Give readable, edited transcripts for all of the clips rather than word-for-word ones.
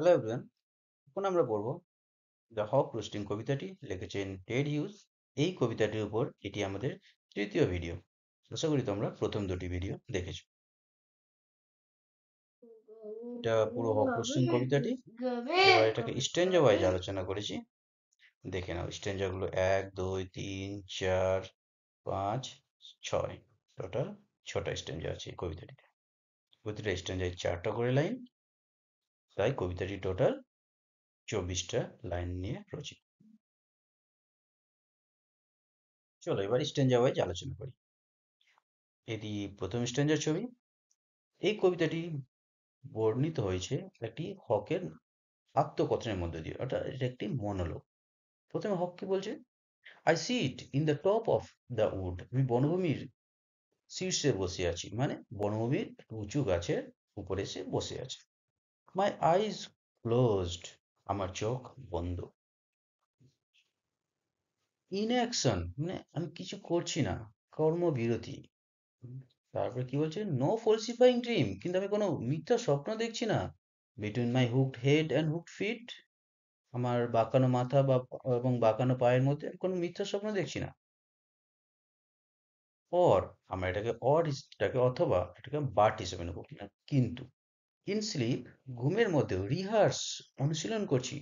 Hello everyone, এখন আমরা পড়ব দ্য হক রোস্টিং কবিতাটি লিখেছেন টেড হিউজ। এই কবিতাটির উপর এটি আমাদের তৃতীয় ভিডিও। আশা করি তোমরা প্রথম দুটি ভিডিও দেখেছো। এটা পুরো হক রোস্টিং কবিতাটি। এবার এটাকে স্ট্যাঞ্জা ওয়াইজ আলোচনা করেছি। দেখে নাও স্ট্যাঞ্জাগুলো 1, 2, 3, 4, 5, 6, টোটাল 6টা স্ট্যাঞ্জা আছে এই কবিতাটিতে। প্রতিটা স্ট্যাঞ্জায় 4টা করে লাইন, তাই কবিতাটি টোটাল 24টা লাইন নিয়ে রচিত। চলো এবার স্ট্যাঞ্জা ওয়াইজ আলোচনা করি। এটি প্রথম স্ট্যাঞ্জার ছবি। এই কবিতাটি বর্ণিত হয়েছে একটি হকের আত্মকথনের মধ্য দিয়ে, অর্থাৎ এটা একটি মনোলগ। প্রথমে হক কি বলছে? I sit in the top of the wood. আমি বনভূমির শীর্ষে বসে আছি, মানে বনভূমির উঁচু গাছের উপরে সে বসে আছে। মাই আইজ ক্লোজড, আমার চোখ বন্ধ। ইনঅ্যাকশন, মানে আমি কিছু করছি না, কর্মবিরতি। তারপরে কি বলছে? নো ফলসিফাইং ড্রিম, কিন্তু আমি কোনো মিথ্যা স্বপ্ন দেখছি না। Between my hooked head and hooked feet, আমার বাঁকানো মাথা বা এবং বাঁকানো পায়ের মধ্যে আমি কোনো মিথ্যা স্বপ্ন দেখছি না। অর, আমরা এটাকে অথবা এটাকে বাট হিসেবে নেবো না, কিন্তু ইন স্লিপ, ঘুমের মধ্যেও রিহার্স, অনুশীলন করছি।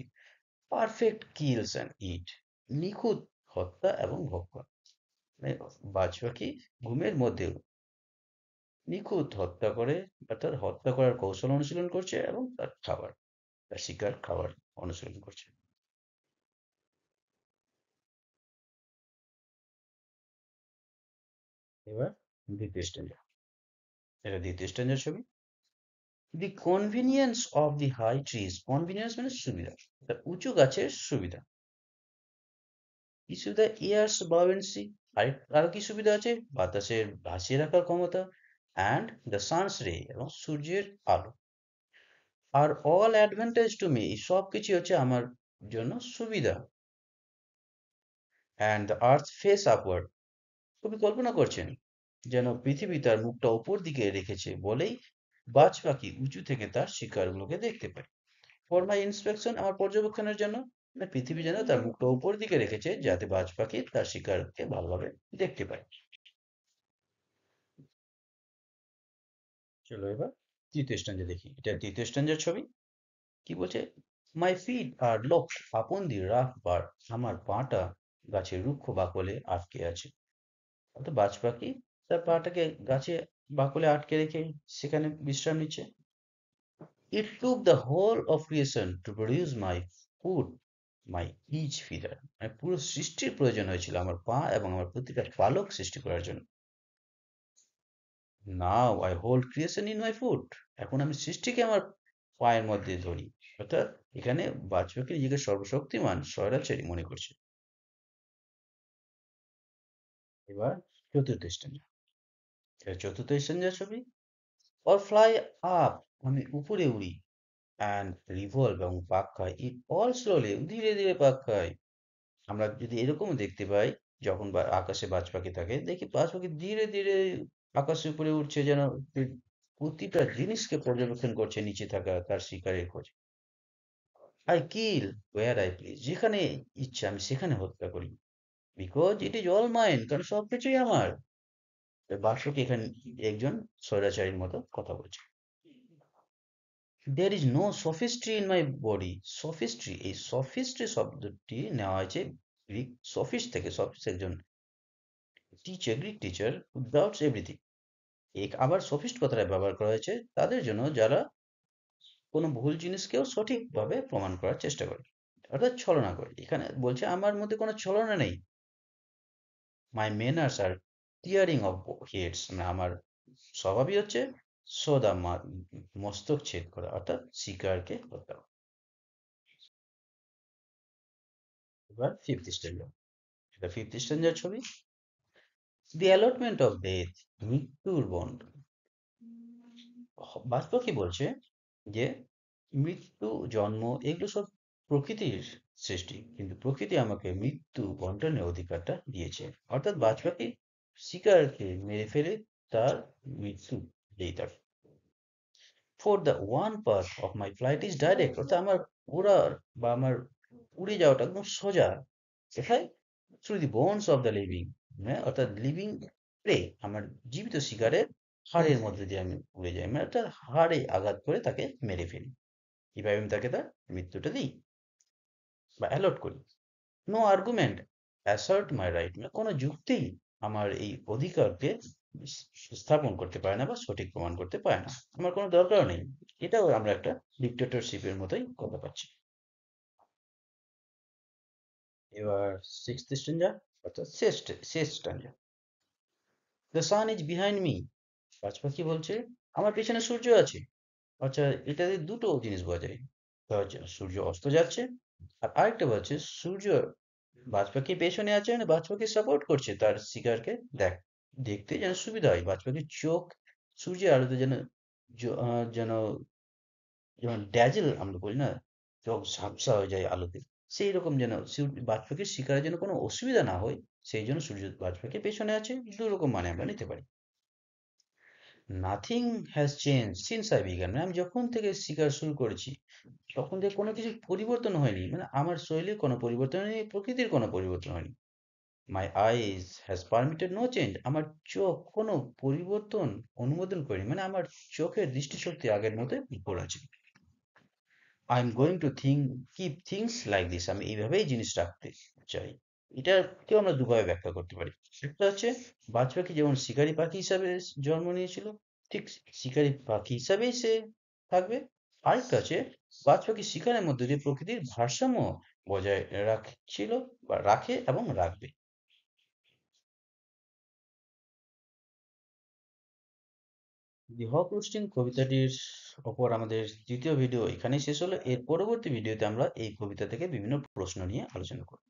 পারফেক্ট কিলস অ্যান্ড ইট, নিখুঁত হত্যা এবং ভক্ষণ। মানে বাজ পাখি ঘুমের মধ্যেও নিখুঁত হত্যা করে, অর্থাৎ হত্যা করার কৌশল অনুশীলন করছে এবং তার শিকার খাবার অনুশীলন করছে। এবার দ্বিতীয় স্ট্যান্ডার্ড, এটা দ্বিতীয় স্ট্যান্ডার্ড ছবি। The convenience of the high trees, convenience মানে সুবিধা, উঁচু গাছের সুবিধা। কি সুবিধা? এয়ার্স বাউয়েন্সি, আরো কি সুবিধা আছে? বাতাসের ভাসিয়ে রাখার ক্ষমতা, অ্যান্ড দ্য সানস রে, এবং সূর্যের আলো। আর অল অ্যাডভান্টেজ টু মি, সব কিছু হচ্ছে আমার জন্য সুবিধা। And the earth face upward, কবি কল্পনা করছেন যেন পৃথিবী তার মুখটা উপর দিকে রেখেছে বলেই বাজ পাখি উঁচু থেকে তার শিকারগুলোকে দেখতে পায়। ফর মাই ইন্সপেকশন, আমার পর্যবেক্ষণের জন্য, মানে পৃথিবী যেন তার মুখটা উপর দিকে রেখেছে যাতে বাজ পাখি তার শিকারকে ভালোভাবে দেখতে পায়। চলো এবার তৃতীয় স্ট্যাঞ্জা দেখি। এটা তৃতীয় স্ট্যাঞ্জার ছবি। কি বলছে? মাই ফিট আর লক আপন দি রাফ বার, আমার পাটা গাছের রুক্ষ বাকলে আটকে আছে। অর্থাৎ বাজ পাখি তার পাটাকে গাছে বাকলে আটকে রেখে সেখানে বিশ্রাম নিচ্ছে। It took the whole of creation to produce my foot, my each feather. মানে পুরো সৃষ্টির প্রয়োজন হয়েছিল আমার পা এবং আমার প্রতিটা পালক সৃষ্টি করার জন্য। Now I hold creation in my foot. এখন আমি সৃষ্টিকে আমার পায়ের মধ্যে ধরি। অর্থাৎ এখানে বাজপাখি নিজেকে সর্বশক্তিমান স্বৈরাচারী মনে করছে। এবার চতুর্থ স্ট্যান্ডার্ড, এটা চতুর্থ স্ট্যান্ডার্ড ছবি। Or fly up, আমি উপরে উড়ি, and revolve, এবং পাক খাই, it all slowly, ধীরে ধীরে পাক খাই। আমরা যদি এরকম দেখতে পাই, যখন আকাশে বাজ পাখি থাকে, দেখি বাজ পাখি ধীরে ধীরে আকাশে উপরে উঠছে, যেন প্রতিটা জিনিসকে পর্যবেক্ষণ করছে নিচে থাকা তার শিকারের খোঁজে। I kill where I please, যেখানে ইচ্ছা আমি সেখানে হত্যা করি। Because it is all mine, কারণ সবকিছুই আমার। বাদশাকে এখানে একজন স্বৈরাচারীর মতো কথা বলছে। There is no sophistry in my body. Sophistry, এই সফিস্ট্রি শব্দটি নেওয়া হয়েছে গ্রিক সফিস্ট থেকে। সফিস্ট একজন teacher, Greek teacher, who doubts everything. আবার সফিস্ট কথাটা ব্যবহার করা হয়েছে তাদের জন্য যারা কোনো ভুল জিনিসকেও সঠিকভাবে প্রমাণ করার চেষ্টা করে, অর্থাৎ ছলনা করে। এখানে বলছে আমার মধ্যে কোনো ছলনা নেই। মাই ম্যানার্স আর টিয়ারিং অফ হেডস, মানে আমার স্বভাবই হচ্ছে সোদা মস্তক ছেদ করা, অর্থাৎ শিকারকে হত্যা করা। এবার ফিফথ স্ট্যান্ডার্ড, এটা ফিফথ স্ট্যান্ডার্ড ছবি। দি অ্যালটমেন্ট অফ ডেথ, মৃত্যুর বন্টন। বাস্তব কি বলছে যে মৃত্যু, জন্ম, এগুলো সব প্রকৃতির সৃষ্টি, কিন্তু প্রকৃতি আমাকে মৃত্যু বন্টনের অধিকারটা দিয়েছে। অর্থাৎ বাজ পাখি শিকারকে মেরে ফেলে তার মৃত্যু দিই তাকে। For the one path of my flight is direct, অর্থাৎ আমার উড়ার বা আমার উড়ে যাওয়াটা একদম সোজা। কোথায়? Through the bones of the living, হ্যাঁ, অর্থাৎ লিভিং প্রে, আমার জীবিত শিকারের হাড়ের মধ্যে দিয়ে আমি উড়ে যাই, মানে অর্থাৎ হাড়ে আঘাত করে তাকে মেরে ফেলি। কিভাবে আমি তাকে তার মৃত্যুটা দিই বা অ্যালট করি। No argument assert my right, মানে কোনো যুক্তি আমার এই অধিকারকে স্থাপন করতে পারে না বা সঠিক প্রমাণ করতে পারে না, আমার কোনো দরকার নেই। এটাও আমরা একটা ডিক্টেটরশিপের মতোই কথা পাচ্ছি। এবার সিক্সথ স্ট্যান্জা, অর্থাৎ শেষ শেষ স্ট্যান্জা। The sun is behind me, পাঁচ পাখি বলছে আমার পেছনে সূর্য আছে। আচ্ছা, এটাতে দুটো জিনিস বোঝা যায়। একটা হচ্ছে সূর্য অস্ত যাচ্ছে, আর আরেকটা হচ্ছে সূর্য বাজ পাখি পেছনে আছে, মানে বাজ পাখি সাপোর্ট করছে তার শিকারকে। দেখ, দেখতে যেন সুবিধা হয়, বাজ পাখির চোখ সূর্যের আলোতে যেন যেন যেমন ড্যাজেল আমরা বলি না, চোখ ঝাপসা হয়ে যায় আলোতে, সেই রকম যেন বাজ পাখির শিকারের জন্য কোনো অসুবিধা না হয়, সেই জন্য সূর্য বাজ পাখির পেছনে আছে। দু রকম মানে আমরা নিতে পারি। Nothing has change since I began, আমি যখন থেকে শিকার শুরু করেছি তখন থেকে কোনো কিছু পরিবর্তন হয়নি, মানে আমার শৈলীর কোনো পরিবর্তন হয়নি, প্রকৃতির কোনো পরিবর্তন হয়নি। মাই আইজ হ্যাজ পারমিটেড নো চেঞ্জ, আমার চোখ কোনো পরিবর্তন অনুমোদন করেনি, মানে আমার চোখের দৃষ্টিশক্তি আগের মতোই উপর আছে। I am going to keep things like this, আমি এইভাবেই জিনিস রাখতে চাই। এটাকেও আমরা দুভাবে ব্যাখ্যা করতে পারি। একটা হচ্ছে বাজ পাখি যেমন শিকারী পাখি হিসাবে জন্ম নিয়েছিল, ঠিক শিকারী পাখি হিসাবেই সে থাকবে। আরেকটা আছে বাজ পাখি শিকারের মধ্যে দিয়ে প্রকৃতির ভারসাম্য বজায় রাখছিল বা রাখে এবং রাখবে। দি হক রোস্টিং কবিতাটির ওপর আমাদের তৃতীয় ভিডিও এখানেই শেষ হলো। এর পরবর্তী ভিডিওতে আমরা এই কবিতা থেকে বিভিন্ন প্রশ্ন নিয়ে আলোচনা করব।